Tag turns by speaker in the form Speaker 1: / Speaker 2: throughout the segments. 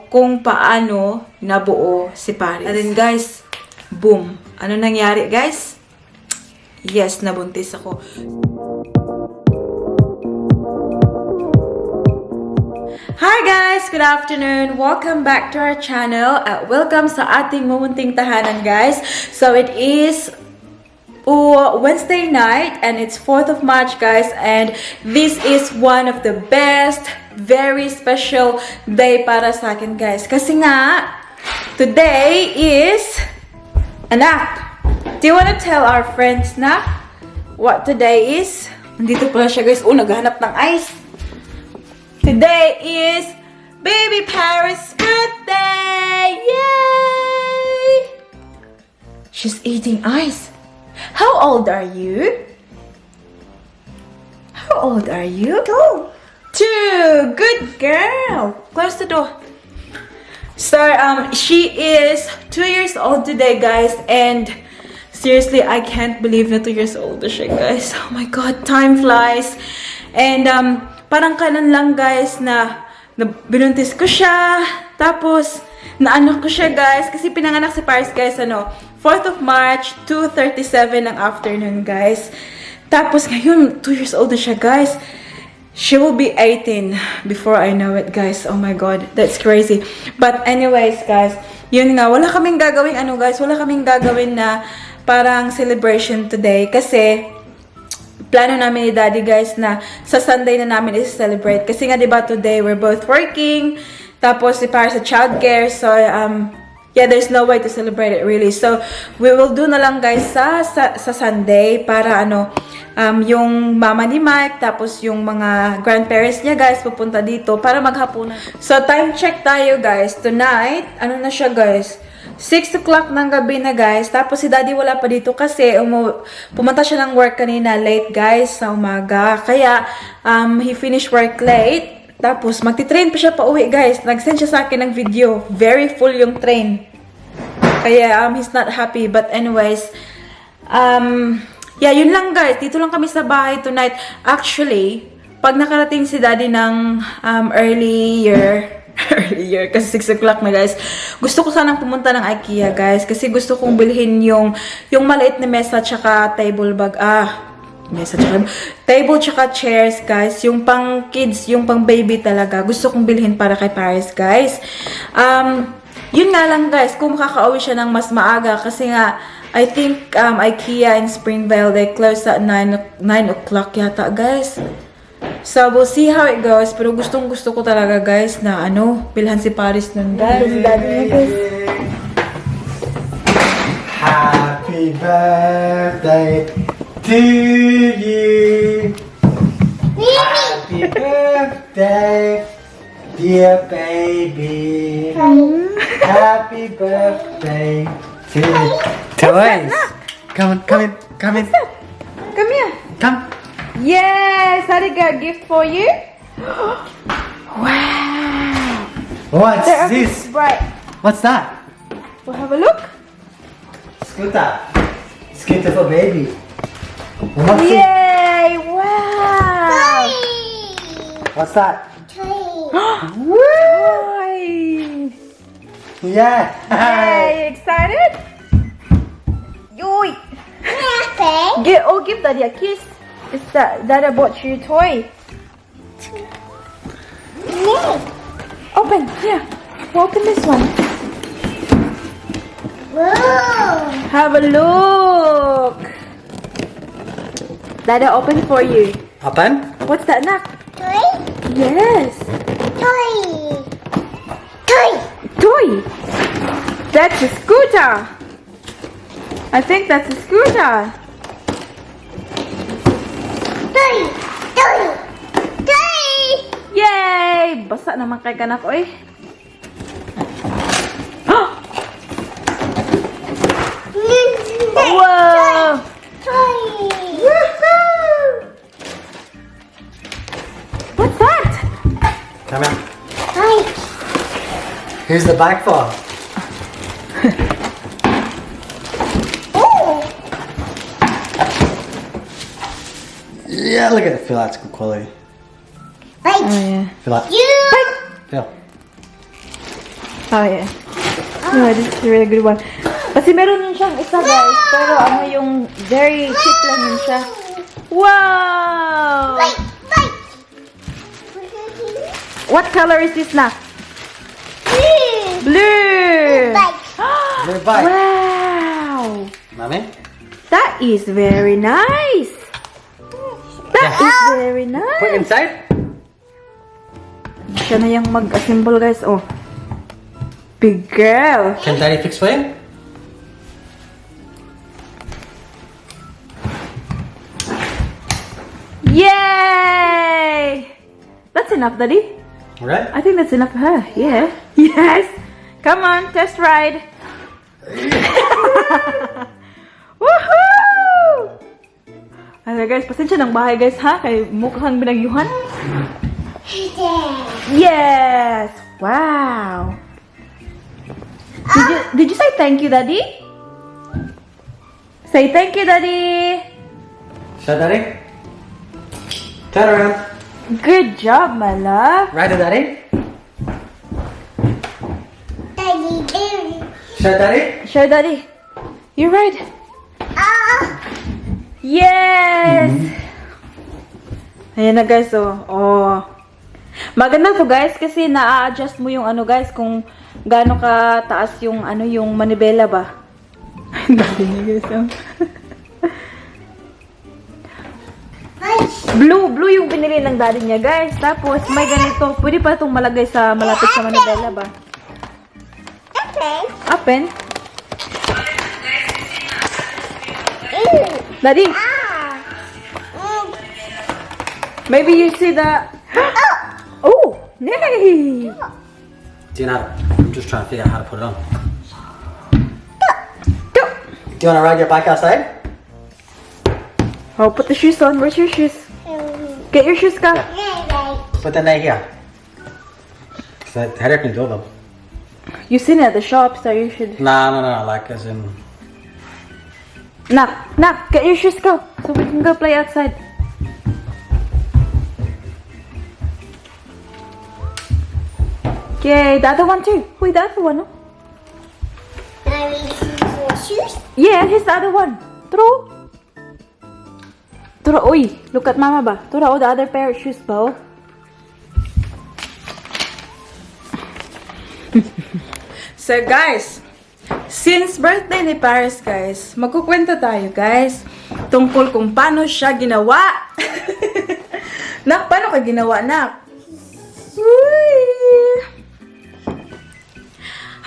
Speaker 1: kung paano nabuo si Paris. And then guys, boom. Ano nangyari guys? Yes, nabuntis ako. Hi guys! Good afternoon! Welcome back to our channel. Welcome sa ating mumunting tahanan guys. So it is Wednesday night and it's 4th of March guys, and this is one of the best, very special day para sa akin guys. Kasi nga, today is, anak, do you want to tell our friends na what today is? Nandito pala siya guys. Naghahanap ng ice. Today is Baby Paris' birthday! Yay! She's eating ice. How old are you? How old are you? 2. Good girl. Close the door. So, she is 2 years old today, guys. And seriously, I can't believe na 2 years old na siya, guys. Oh my God, time flies. And, parang kanan lang, guys, na binuntis ko siya. Tapos, naanak ko siya, guys. Kasi pinanganak si Paris, guys, 4th of March, 2:37 ng afternoon, guys. Tapos ngayon, 2 years old na siya, guys. She will be 18 before I know it, guys. Oh my God, that's crazy. But anyways, guys, yun nga, wala kaming gagawin, guys, wala kaming gagawin na parang celebration today. Kasi, plano namin ni Daddy, guys, na sa Sunday na namin i-celebrate. Kasi nga, diba, today we're both working. Tapos, si Paris sa childcare. So, yeah, there's no way to celebrate it really. So, we will do na lang guys sa Sunday para yung mama ni Mike, tapos yung mga grandparents niya guys pupunta dito para maghapunan. So, time check tayo guys. Tonight, ano na siya guys? 6 o'clock ng gabi na guys. Tapos si Daddy wala pa dito kasi pumunta siya ng work kanina late guys sa umaga. Kaya, he finished work late. Tapos, magti-train pa siya pa uwi, guys. Nag-send siya sa akin ng video. Very full yung train. Kaya, he's not happy. But anyways, yeah, yun lang, guys. Dito lang kami sa bahay tonight. Actually, pag nakarating si Daddy ng earlier, kasi 6 o'clock na, guys. Gusto ko sanang pumunta ng IKEA, guys. Kasi gusto kong bilhin yung maliit na mesa tsaka table bag. Table tsaka chairs, guys. Yung pang kids, yung pang baby talaga. Gusto kong bilhin para kay Paris, guys. Yun nga lang, guys. Kung makaka-uwi siya ng mas maaga. Kasi nga, I think IKEA in Springvale, they close at 9 o'clock yata, guys. So, we'll see how it goes. Pero gustong-gusto ko talaga, guys, na bilhan si Paris nun, guys. Daddy, guys.
Speaker 2: Happy birthday to you. Happy birthday, dear baby. Happy birthday to you. Toys. Come in.
Speaker 1: Come here.
Speaker 2: Come.
Speaker 1: Yes, I got a gift for you. Wow.
Speaker 2: What's
Speaker 1: They're
Speaker 2: this?
Speaker 1: bright.
Speaker 2: What's that?
Speaker 1: We'll have a look.
Speaker 2: Scooter. Scooter for baby. What's it?
Speaker 1: Yay! Wow!
Speaker 2: What's that?
Speaker 1: Toy!
Speaker 2: Yeah.
Speaker 1: Yay! Excited? Yoy! Give Daddy a kiss. It's Daddy bought you a toy. Open here. Open this one.
Speaker 3: Whoa!
Speaker 1: Have a look. Daddy open for you.
Speaker 2: Open?
Speaker 1: What's that, Nak?
Speaker 3: Toy?
Speaker 1: Yes.
Speaker 3: Toy! Toy!
Speaker 1: Toy. That's a scooter. I think that's a scooter.
Speaker 3: Toy! Toy! Toy!
Speaker 1: Yay! Basa naman kay kanak, oy. Whoa!
Speaker 3: Toy!
Speaker 1: Woohoo! What's that?
Speaker 2: Come in.
Speaker 3: Toy!
Speaker 2: Here's the bag for.
Speaker 3: Oh!
Speaker 2: Yeah, look at it. Feel that's good quality.
Speaker 3: Right.
Speaker 1: Oh, yeah.
Speaker 2: Feel that.
Speaker 3: You.
Speaker 2: Feel.
Speaker 1: Oh, yeah. Yeah, this is a really good one. Kasi meron din siyang isa, guys. Pero ano yung very cheap lang yun siya. Wow!
Speaker 3: Bite! Bite!
Speaker 1: What color is this na?
Speaker 3: Blue!
Speaker 1: Blue!
Speaker 3: Bite!
Speaker 2: Blue bite.
Speaker 1: Wow!
Speaker 2: Mommy?
Speaker 1: That is very nice! That is very
Speaker 2: Put
Speaker 1: nice!
Speaker 2: inside?
Speaker 1: Siya na yung mag-assemble, guys. Oh. Big girl!
Speaker 2: Can Daddy fix for you?
Speaker 1: Yay! That's enough, Daddy.
Speaker 2: Alright.
Speaker 1: I think that's enough for her. Yeah. Yes! Come on, test ride. Woohoo! Ano guys, pasensya ng bahay guys ha, kay mukhang binagyuhan. Yes! Wow! Did you say thank you, Daddy? Say thank you, Daddy!
Speaker 2: Show Daddy. Turn around.
Speaker 1: Good job, my love.
Speaker 2: Right to Daddy.
Speaker 3: Daddy, Daddy.
Speaker 2: Show Daddy.
Speaker 1: Show Daddy. You're right. Yes! Ayan na guys, oh. Oh. Maganda to guys kasi na-adjust mo yung ano guys kung gaano ka taas yung ano yung manibela ba. Dali na guys, oh. Blue yung binili ng daddy niya guys. Tapos may ganito, pwede pa itong malagay sa malapit sa manibela ba. Open? Daddy, maybe you see the... Oh, nay!
Speaker 2: Do you know? I'm just trying to figure out how to put it on.
Speaker 1: Go!
Speaker 2: Do you want to ride your bike outside?
Speaker 1: Oh, put the shoes on. Where's your shoes? Get your shoes, ka.
Speaker 2: Put them right here. So Heather can go though.
Speaker 1: You seen it at the shop, so you should...
Speaker 2: No, like as in...
Speaker 1: Knock, get your shoes, go. So we can go play outside. Yay, the other one too. Wait, the other one, no?
Speaker 3: Shoes?
Speaker 1: Yeah, here's the other one. Throw. Uy, look at mama ba? Throw the other pair of shoes ba? So guys, since birthday ni Paris guys, magkukwento tayo guys tungkol kung paano siya ginawa. Nak, paano ka ginawa, nak? Uy.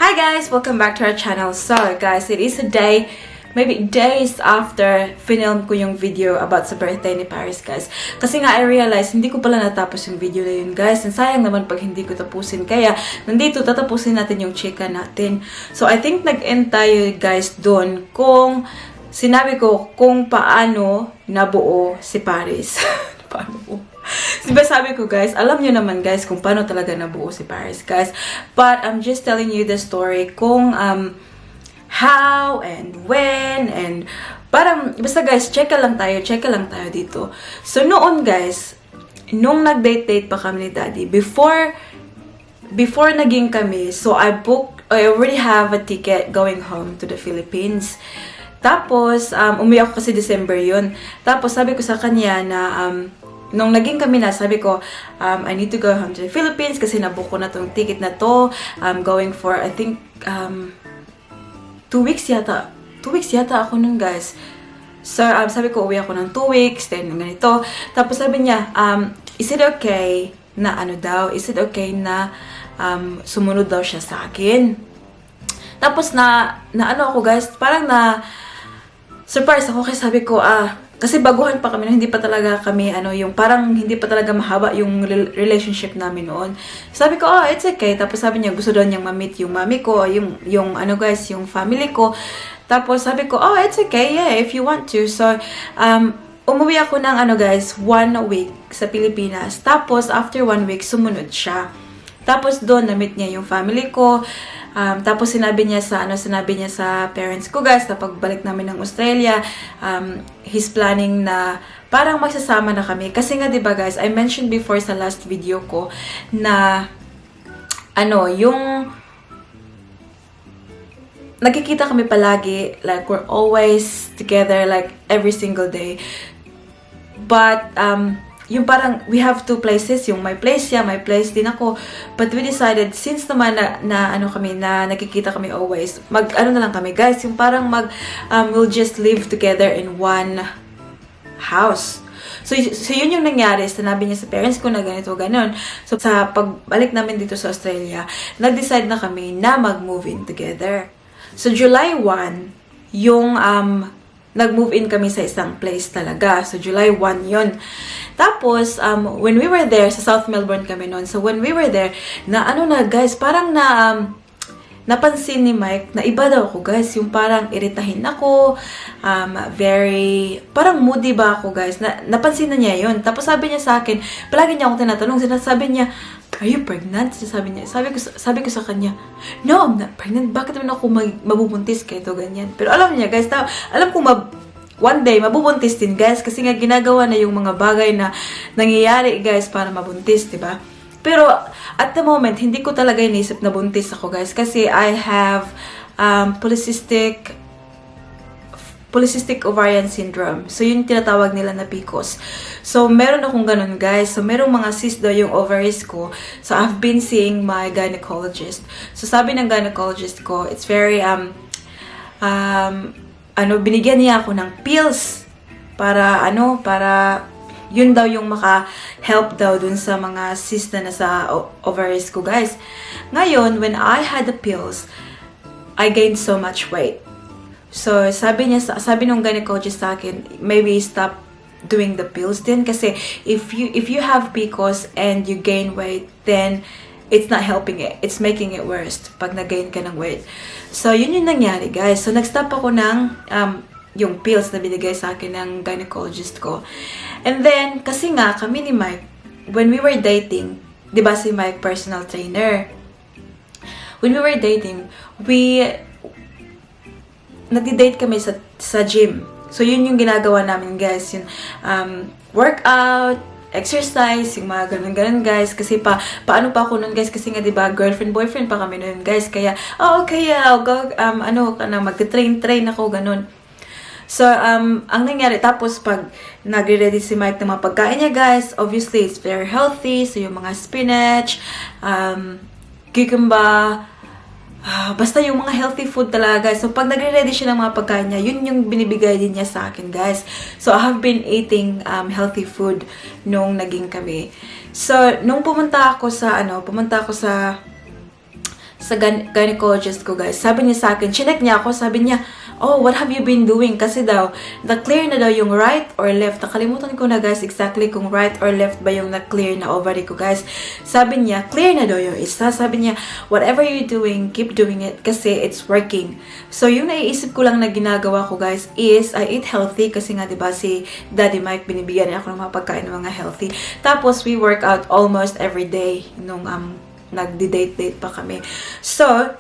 Speaker 1: Hi guys, welcome back to our channel. So guys, it is a day, maybe days after film ko yung video about sa birthday ni Paris guys. Kasi nga I realized hindi ko pala natapos yung video na yun guys. And sayang naman pag hindi ko tapusin. Kaya nandito tatapusin natin yung chika natin. So I think nag-end tayo guys doon kung sinabi ko kung paano nabuo si Paris. Paano? Diba sabi ko guys, alam nyo naman guys kung paano talaga nabuo si Paris guys. But I'm just telling you the story kung how and when and parang basta guys, check lang tayo dito. So noon guys, nung nag-date pa kami ni Daddy, before naging kami, so I already have a ticket going home to the Philippines. Tapos, umuwi ako kasi December yun. Tapos sabi ko sa kanya na nung naging kami na, sabi ko, I need to go home to the Philippines kasi nabook ko na tong ticket na to. I'm going for, I think, 2 weeks yata. 2 weeks yata ako nun, guys. So, sabi ko, uwi ako ng 2 weeks, then ganito. Tapos sabi niya, is it okay na is it okay na sumunod daw siya sa akin? Tapos na ano ako, guys, parang surprise ako kasi sabi ko, kasi baguhan pa kami, hindi pa talaga kami, yung parang hindi pa talaga mahaba yung relationship namin noon. Sabi ko, it's okay. Tapos sabi niya, gusto daw niyang ma-meet yung mami ko, yung guys, yung family ko. Tapos sabi ko, it's okay, yeah, if you want to. So, umuwi ako ng guys, 1 week sa Pilipinas. Tapos, after 1 week, sumunod siya. Tapos doon, na-meet niya yung family ko. Tapos sinabi niya sa parents ko guys, na pagbalik namin ng Australia, he's planning na parang magsasama na kami. Kasi nga 'di ba guys, I mentioned before sa last video ko na yung nagkikita kami palagi, like we're always together like every single day. But yung parang we have two places, yung my place siya, my place din ako. But we decided since naman na ano kami na nakikita kami always, ano na lang kami guys, yung parang we'll just live together in one house. So yun yung nangyari. Sinabi niya sa parents ko na ganito, ganon. So, sa pagbalik namin dito sa Australia, nag-decide na kami na mag-move in together. So, July 1, yung nag-move in kami sa isang place talaga. So, July 1 yun. Tapos, when we were there, sa South Melbourne kami noon. So, when we were there, na ano na guys, parang napansin ni Mike na iba daw ako guys. Yung parang iritahin ako, parang moody ba ako guys. Napansin na niya yun. Tapos sabi niya sa akin, palagi niya akong tinatanong, sinasabi niya, are you pregnant? Sabi niya. Sabi ko sa kanya, no, I'm not pregnant. Bakit naman ako mabubuntis kaya ito ganyan? Pero alam niya guys, alam ko one day mabubuntis din guys kasi nga ginagawa na yung mga bagay na nangyayari guys para mabuntis, diba? Pero at the moment, hindi ko talaga inisip na buntis ako guys kasi I have polycystic ovarian syndrome. So, yun tinatawag nila na PCOS. So, meron akong ganun, guys. So, merong mga cyst daw yung ovaries ko. So, I've been seeing my gynecologist. So, sabi ng gynecologist ko, it's very, binigyan niya ako ng pills para, yun daw yung maka-help daw dun sa mga cyst na nasa ovaries ko, guys. Ngayon, when I had the pills, I gained so much weight. So, sabi nung gynecologist sa akin, maybe stop doing the pills din kasi if you have PCOS and you gain weight, then it's not helping it. It's making it worse pag nag-gain ka ng weight. So, yun yung nangyari, guys. So, nag-stop ako ng yung pills na binigay sa akin ng gynecologist ko. And then, kasi nga, kami ni Mike, when we were dating, di ba si Mike, personal trainer? When we were dating, nagdi-date kami sa gym. So, yun yung ginagawa namin, guys. Yung workout, exercise, yung mga ganun-ganun, guys. Kasi paano pa ako nun, guys? Kasi nga, diba, girlfriend-boyfriend pa kami nun, guys. Kaya, okay, I'll go, magte-train ako, ganun. So, ang nangyari, tapos pag nagre-ready si Mike ng mga pagkain niya, guys, obviously, it's very healthy. So, yung mga spinach, cucumber, basta yung mga healthy food talaga, guys. So, pag nagre-ready siya ng mga pagkain niya, yun yung binibigay din niya sa akin, guys. So, I have been eating healthy food nung naging kami. So, nung pumunta ako sa gynecologist ko, guys, sabi niya sa akin, chinek niya ako, sabi niya, oh, what have you been doing? Kasi daw, na-clear na daw yung right or left. Nakalimutan ko na, guys, exactly kung right or left ba yung na-clear na ovary ko, guys. Sabi niya, clear na daw yung isa. Sabi niya, whatever you're doing, keep doing it kasi it's working. So, yung naiisip ko lang na ginagawa ko, guys, is I eat healthy kasi nga, diba, si Daddy Mike, binibigyan niya ako ng mga pagkain ng mga healthy. Tapos, we work out almost every day nung nagdi-date pa kami. So,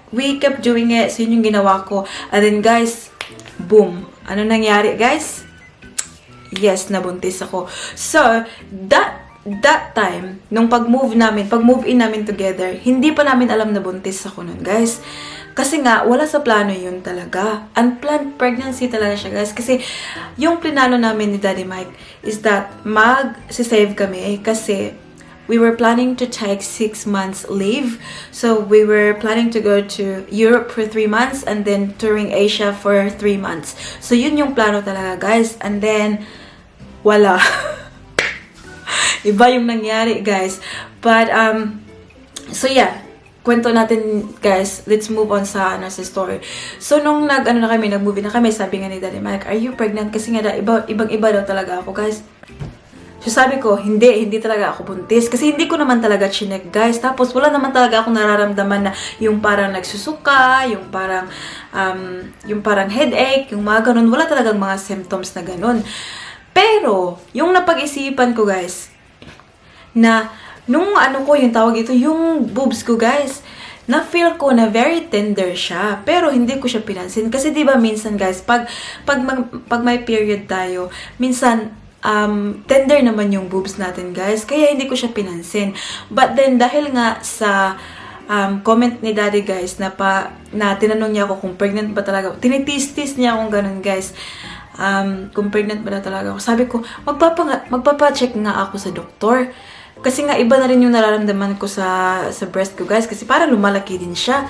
Speaker 1: we kept doing it. So, yun yung ginawa ko. And then, guys, boom. Ano nangyari, guys? Yes, nabuntis ako. So, that time, nung pag-move in namin together, hindi pa namin alam na buntis ako nun, guys. Kasi nga, wala sa plano yun talaga. Unplanned pregnancy talaga siya, guys. Kasi, yung plinano namin ni Daddy Mike is that mag-save kami kasi we were planning to take 6 months leave. So, we were planning to go to Europe for 3 months and then touring Asia for 3 months. So, yun yung plano talaga, guys. And then, wala. Iba yung nangyari, guys. But, so yeah. Kwento natin, guys. Let's move on sa story. So, nung nag-movie na kami, sabi nga ni Daddy Mike, are you pregnant? Kasi nga, ibang-iba daw talaga ako, guys. So, sabi ko, hindi talaga ako buntis. Kasi hindi ko naman talaga chinek, guys. Tapos, wala naman talaga akong nararamdaman na yung parang nagsusuka, yung parang headache, yung mga ganun. Wala talagang mga symptoms na ganun. Pero, yung napag-isipan ko, guys, na, nung yung tawag ito, yung boobs ko, guys, na-feel ko na very tender siya. Pero, hindi ko siya pinansin. Kasi, diba, minsan, guys, pag may period tayo, minsan, tender naman yung boobs natin, guys. Kaya hindi ko siya pinansin. But then, dahil nga sa comment ni Daddy guys na tinanong niya ako kung pregnant ba talaga. Tinitis-tis niya akong ganun guys. Kung pregnant ba na talaga ako. Sabi ko, magpapa-check nga ako sa doktor. Kasi nga iba na rin yung nararamdaman ko sa breast ko guys. Kasi parang lumalaki din siya.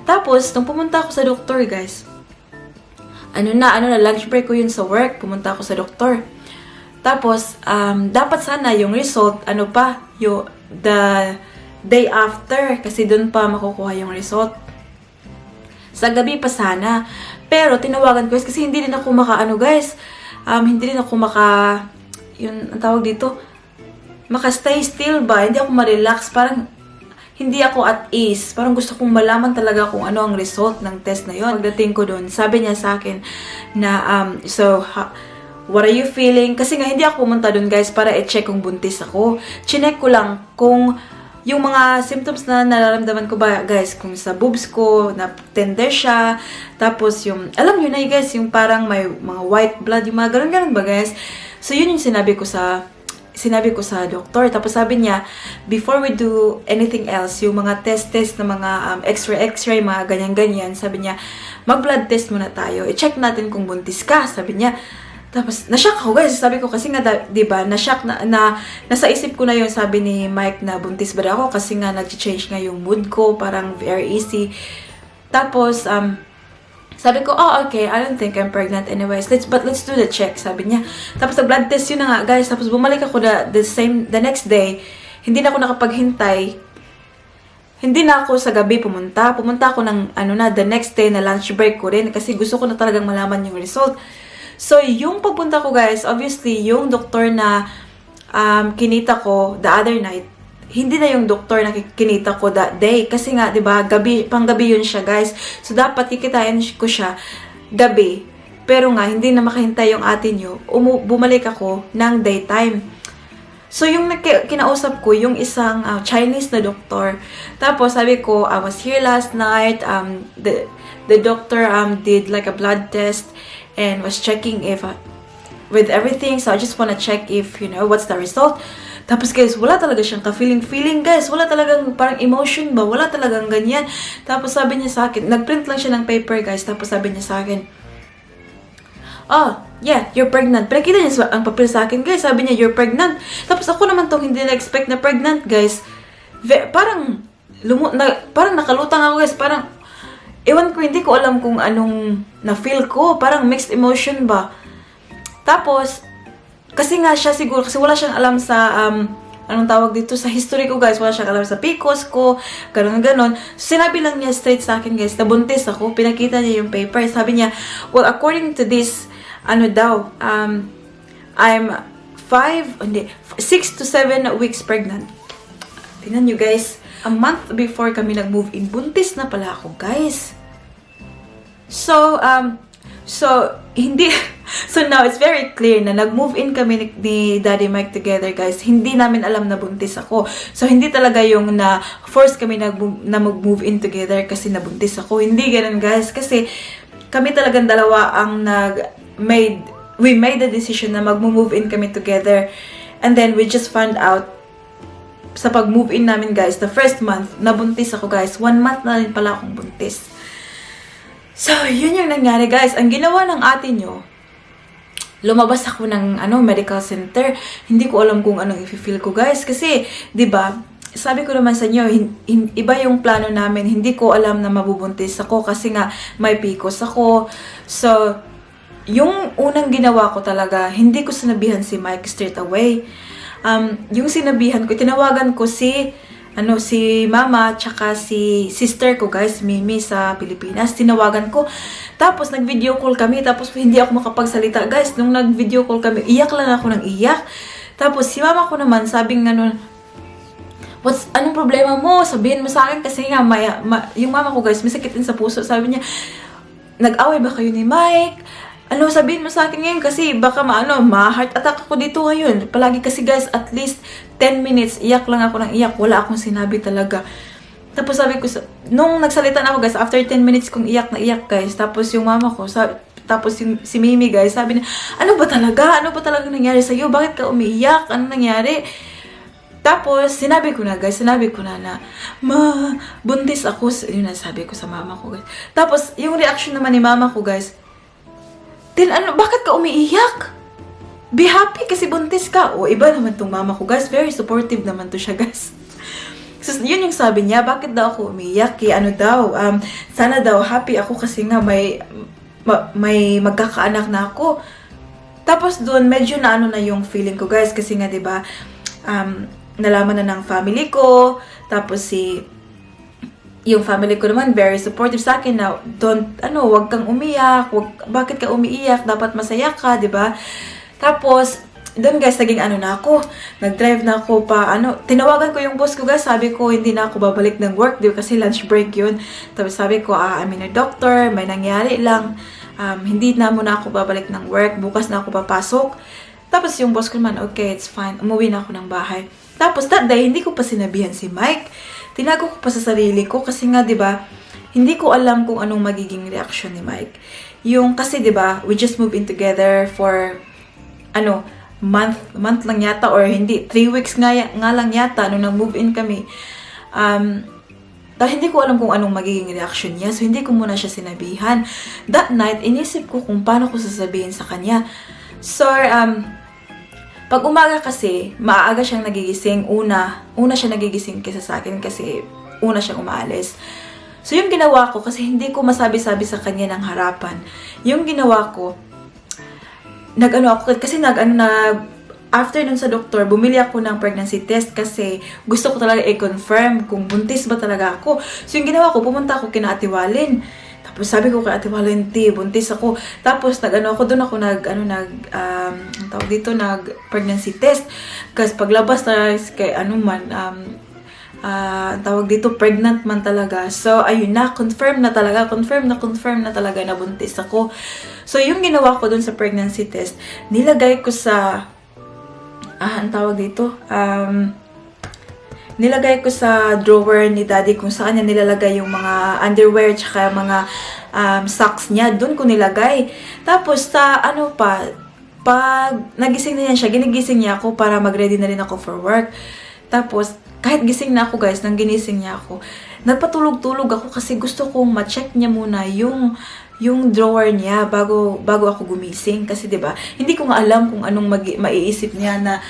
Speaker 1: Tapos, nung pumunta ako sa doktor guys, lunch break ko yun sa work. Pumunta ako sa doktor. Tapos, dapat sana yung result, the day after. Kasi dun pa makukuha yung result. Sa gabi pa sana. Pero, tinawagan ko guys, kasi hindi din ako hindi din ako ang tawag dito, maka-stay still ba? Hindi ako ma-relax. Parang, hindi ako at ease. Parang gusto kong malaman talaga kung ano ang result ng test na yon. Pagdating ko doon, sabi niya sa akin na, what are you feeling? Kasi nga, hindi ako pumunta doon guys para i-check kung buntis ako. Chinek ko lang kung yung mga symptoms na nararamdaman ko ba guys, kung sa boobs ko, na tender siya, tapos yung, alam nyo na guys, yung parang may mga white blood, yung mga ganun-ganun ba guys? So yun yung sinabi ko sa doktor. Tapos sabi niya, before we do anything else, yung mga test na mga x-ray, mga ganyan-ganyan, sabi niya, mag-blood test muna tayo. I-check natin kung buntis ka, sabi niya. Tapos, na-shock ako guys. Sabi ko, kasi nga, diba, na-shock nasa isip ko na yung sabi ni Mike na buntis ba ako kasi nga nag-change nga yung mood ko, parang very easy. Tapos, sabi ko, oh, okay, I don't think I'm pregnant anyways. But let's do the check, sabi niya. Tapos, blood test yun na nga, guys. Tapos, bumalik ako the next day. Hindi na ako nakapaghintay. Hindi na ako sa gabi pumunta. Pumunta ako ng, the next day na lunch break ko rin. Kasi gusto ko na talagang malaman yung result. So, yung pagpunta ko, guys, obviously, yung doktor na kinita ko the other night, hindi na yung doktor na kinita ko that day. Kasi nga, di ba, panggabi yun siya, guys. So, dapat kikitain ko siya gabi. Pero nga, hindi na makahintay yung atin nyo. Bumalik ako ng daytime. So, yung kinausap ko, yung isang Chinese na doktor. Tapos, sabi ko, I was here last night. The doctor did like a blood test and was checking if with everything. So, I just wanna check if, what's the result. Tapos, guys, wala talaga siyang ka-feeling, guys. Wala talagang parang emotion ba? Wala talagang ganyan. Tapos, sabi niya sa akin, nag-print lang siya ng paper, guys. Tapos, sabi niya sa akin, oh, yeah, you're pregnant. Pinakita niya ang papel sa akin, guys. Sabi niya, you're pregnant. Tapos, ako naman tong hindi na-expect na pregnant, guys. Parang nakalutang ako, guys. Parang, ewan ko, hindi ko alam kung anong na-feel ko. Parang mixed emotion ba. Tapos, kasi nga siya siguro, kasi wala siyang alam sa, anong tawag dito, sa history ko, guys. Wala siyang alam sa PCOS ko, ganon. So, sinabi lang niya straight sa akin, guys, nabuntis ako. Pinakita niya yung paper. Sabi niya, well, according to this, I'm 6 to 7 weeks pregnant. Tingnan nyo, guys. A month before kami nag-move in, buntis na pala ako, guys. So now it's very clear na nag-move in kami ni Daddy Mike together, guys. Hindi namin alam na buntis ako. So, hindi talaga yung na-force kami na mag-move in together kasi nabuntis ako. Hindi ganun, guys. Kasi kami talagang dalawa ang we made the decision na mag-move in kami together. And then, we just found out sa pag-move in namin, guys, the first month, nabuntis ako, guys. 1 month na rin pala akong buntis. So, yun yung nangyari, guys. Ang ginawa ng ate nyo, lumabas ako ng medical center. Hindi ko alam kung anong i-feel ko, guys. Kasi, di ba, sabi ko naman sa inyo, iba yung plano namin. Hindi ko alam na mabubuntis ako kasi nga may PCOS ako. So, yung unang ginawa ko talaga, hindi ko sinabihan si Mike straight away. Yung sinabihan ko, tinawagan ko si mama, tsaka si sister ko, guys, Mimi sa Pilipinas. Tinawagan ko. Tapos, nag-video call kami. Tapos, hindi ako makapagsalita, guys. Nung nag-video call kami, iyak lang ako ng iyak. Tapos, si mama ko naman, sabing anong problema mo? Sabihin mo sa akin kasi nga, yung mama ko, guys, may sakit din sa puso. Sabi niya, nag-away ba kayo ni Mike? Sabihin mo sa akin ngayon kasi baka ma-heart attack ako dito ngayon. Palagi kasi, guys, at least 10 minutes, iyak lang ako ng iyak. Wala akong sinabi talaga. Tapos sabi ko, nung nagsalita na ako, guys, after 10 minutes kong iyak na iyak, guys. Tapos yung mama ko, tapos si Mimi, guys, sabi niya, ano ba talaga nangyari sa'yo? Bakit ka umiiyak? Ano nangyari? Tapos, sinabi ko na ma, buntis ako. Yun na sabi ko sa mama ko, guys. Tapos, yung reaction naman ni mama ko, guys, bakit ka umiiyak? Be happy kasi buntis ka. O, iba naman tong mama ko, guys. Very supportive naman to siya, guys. So, yun yung sabi niya, bakit daw ako umiiyak? Sana daw happy ako kasi nga may magkakaanak na ako. Tapos doon, medyo na yung feeling ko, guys. Kasi nga, diba, nalaman na ng family ko. Tapos yung family ko naman, very supportive sa akin na, wag kang umiyak. Bakit ka umiiyak? Dapat masaya ka, diba? Tapos, doon guys, naging na ako. Nag-drive na ako tinawagan ko yung boss ko, guys. Sabi ko, hindi na ako babalik ng work, di ba? Kasi lunch break yun. Tapos sabi ko, I'm in a doctor, may nangyari lang. Hindi na muna ako babalik ng work. Bukas na ako papasok. Tapos yung boss ko naman, okay, it's fine. Umuwi na ako ng bahay. Tapos that day, hindi ko pa sinabihan si Mike. Tinago ko pa sa sarili ko kasi nga, di ba, hindi ko alam kung anong magiging reaction ni Mike. Kasi, di ba, we just moved in together for, month lang yata or hindi, 3 weeks nga lang yata nung nag-move in kami. Dahil hindi ko alam kung anong magiging reaction niya. So, hindi ko muna siya sinabihan. That night, inisip ko kung paano ko sasabihin sa kanya. So, pag umaga kasi, maaga siyang nagigising. Una siya nagigising kaysa sa akin kasi una siyang umaalis. So, yung ginawa ko, kasi hindi ko masabi-sabi sa kanya ng harapan. Yung ginawa ko, after nun sa doktor, bumili ako ng pregnancy test kasi gusto ko talaga i-confirm kung buntis ba talaga ako. So, yung ginawa ko, pumunta ako kina Ate Walin. Tapos, sabi ko kay Ate Walin, buntis ako. Tapos, nag-pregnancy test. Kasi paglabas na kay pregnant man talaga. So, ayun na, confirm na talaga na buntis ako. So, yung ginawa ko dun sa pregnancy test, nilagay ko sa, nilagay ko sa drawer ni Daddy kung saan niya nilalagay yung mga underwear tsaka mga socks niya. Dun ko nilagay. Tapos, pag nagising na yan siya, ginigising niya ako para mag-ready na rin ako for work. Tapos, kahit gising na ako, guys, nang ginising niya ako, nagpatulog-tulog ako kasi gusto kong ma-check niya muna yung drawer niya bago ako gumising. Kasi, diba, hindi ko nga alam kung anong maiisip niya na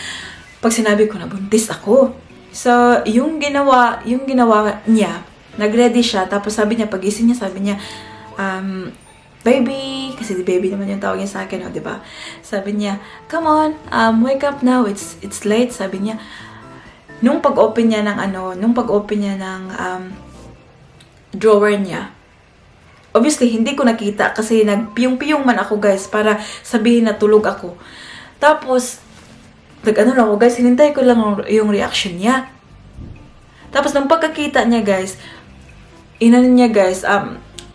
Speaker 1: pag sinabi ko na buntis ako. So, yung ginawa niya, nag-ready siya, tapos sabi niya, pagising niya, sabi niya, baby, kasi baby naman yung tawag niya sa akin, diba? Sabi niya, come on, wake up now, it's late, sabi niya. Nung pag-open niya ng drawer niya, obviously, hindi ko nakita kasi nagpiyong-piyong man ako, guys, para sabihin na tulog ako. Tapos, ako, guys, hinintay ko lang yung reaction niya. Tapos, nang pagkakita niya, guys,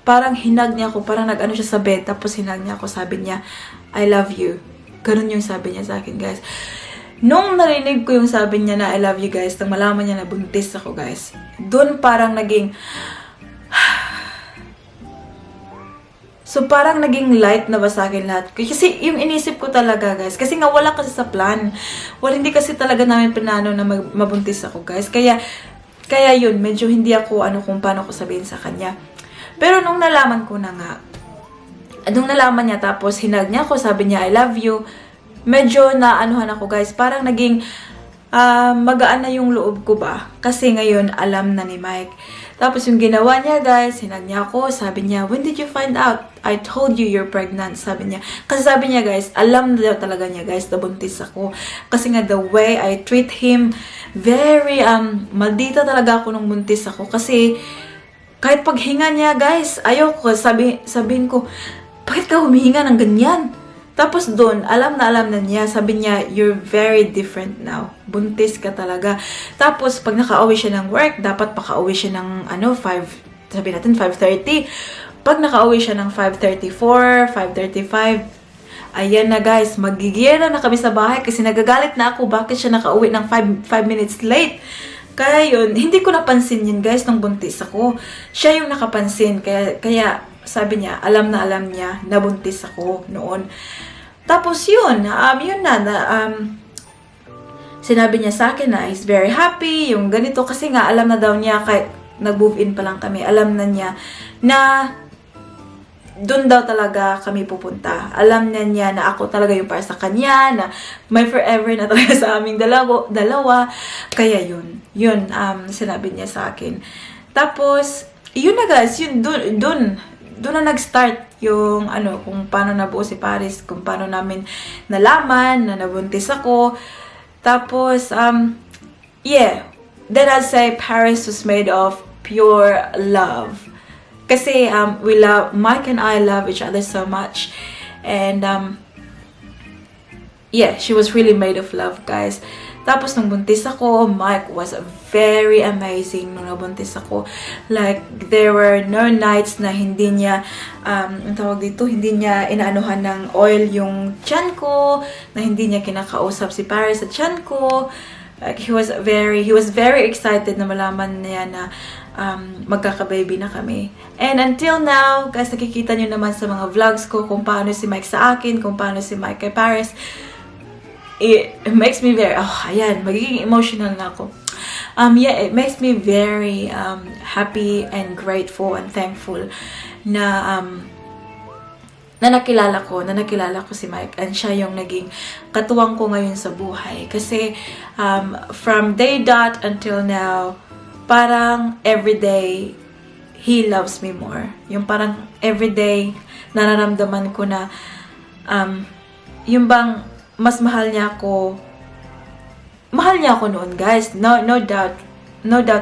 Speaker 1: parang hinag niya ako, parang nag-ano siya sa bed, tapos hinag niya ako, sabi niya, I love you. Ganun yung sabi niya sa akin, guys. Nung narinig ko yung sabi niya na I love you, guys, nang malaman niya na buntis ako, guys, doon parang naging, so parang naging light na ba sa akin lahat. Kasi yung inisip ko talaga, guys, kasi nga wala kasi sa plan. Hindi kasi talaga namin planano na mabuntis ako, guys. Kaya yun, medyo hindi ako kung paano ko sabihin sa kanya. Pero nung nalaman ko na nga, nung nalaman niya, tapos hinag niya ako, sabi niya I love you, medyo naanuhan ako, guys. Parang naging magaan na yung loob ko ba. Kasi ngayon, alam na ni Mike. Tapos yung ginawa niya, guys, hinag niya ako. Sabi niya, when did you find out? I told you you're pregnant. Sabi niya. Kasi sabi niya, guys, alam na daw talaga niya, guys, na buntis ako. Kasi nga, the way I treat him, very, maldita talaga ako nung buntis ako. Kasi, kahit paghinga niya, guys, ayoko. Sabihin ko, bakit ka humihinga ng ganyan? Tapos doon, alam na niya. Sabi niya, you're very different now. Buntis ka talaga. Tapos, pag nakauwi siya ng work, dapat pakauwi siya ng, 5:30. Pag nakauwi siya ng 5:34, 5:35, ayan na, guys, magigiyera na kami sa bahay kasi nagagalit na ako. Bakit siya nakauwi ng 5 minutes late? Kaya yun, hindi ko napansin yun, guys, nung buntis ako. Siya yung nakapansin. Kaya sabi niya, alam niya na buntis ako noon. Tapos yun sinabi niya sa akin na he's very happy, yung ganito, kasi nga alam na daw niya kahit nag-move in pa lang kami, alam na niya na doon daw talaga kami pupunta. Alam na niya na ako talaga yung para sa kanya, na may forever na talaga sa aming dalawa. Kaya yun, sinabi niya sa akin. Tapos, yun na guys, yun, doon na nag-start yung kung paano nabuo si Paris, kung paano namin nalaman na nabuntis ako. Tapos, yeah, then I'd say Paris was made of pure love. Kasi Mike and I love each other so much. And yeah, she was really made of love, guys. Tapos nung buntis ako, Mike was very amazing nung nabuntis ako. Like, there were no nights na hindi niya, ang tawag dito, hindi niya inaanuhan ng oil yung tiyan ko, na hindi niya kinakausap si Paris sa tiyan ko. Like, he was very excited na malaman niya na magkaka-baby na kami. And until now, guys, nakikita nyo naman sa mga vlogs ko kung paano si Mike sa akin, kung paano si Mike kay Paris. It makes me very, ayan, magiging emotional na ako. Yeah, it makes me very happy and grateful and thankful na nakilala ko si Mike, and siya yung naging katuwang ko ngayon sa buhay. Kasi from day dot until now, parang everyday he loves me more. Yung parang everyday nararamdaman ko na yung bang mas mahal niya ako noon, guys. No doubt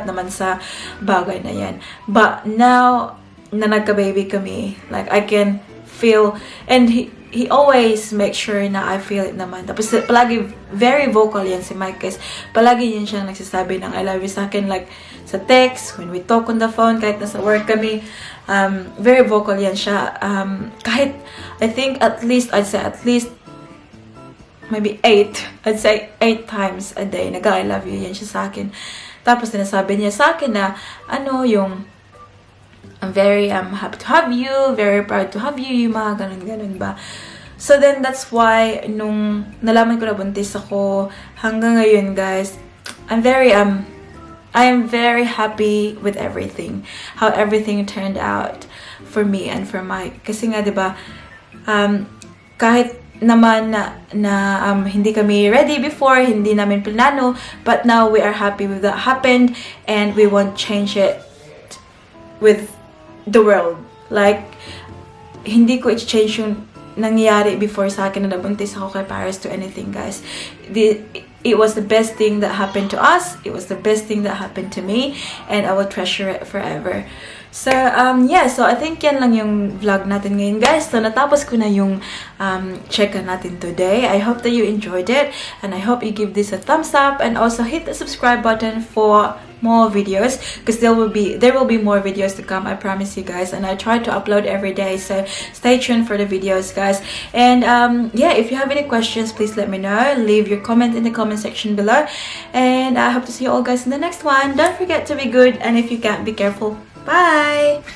Speaker 1: naman sa bagay na yan. But now na nagka-baby kami, like I can feel, and he always makes sure na I feel it naman. Tapos palagi very vocal yan si Mike, guys. Palagi yan siyang nagsasabi ng I love you sa akin, like sa text, when we talk on the phone, kahit nasa work kami, very vocal yan siya. Kahit, I think I'd say at least maybe 8 times a day nag-I love you yan siya sa akin. Tapos sinasabi niya sa akin na I'm very happy to have you, very proud to have you, yung mga ganun ba. So then that's why nung nalaman ko na buntis ako, hanggang ngayon, guys, I am very happy with everything, how everything turned out for me and for Mike. Kasi nga, 'di ba, kahit naman na hindi kami ready before, hindi namin plano, but now we are happy with that happened, and we won't change it with the world. Like, hindi ko i-change yung nangyayari before sa akin na nabuntis ako kay Paris to anything, guys. It was the best thing that happened to us. It was the best thing that happened to me, and I will treasure it forever. So, yeah, so I think yan lang yung vlog natin ngayon, guys. So, natapos ko na yung check-in natin today. I hope that you enjoyed it, and I hope you give this a thumbs up, and also hit the subscribe button for more videos, because there will be more videos to come, I promise you, guys. And I try to upload every day, so stay tuned for the videos, guys. And yeah, if you have any questions, please let me know. Leave your comment in the comment section below, and I hope to see you all, guys, in the next one. Don't forget to be good, and if you can't, be careful. Bye!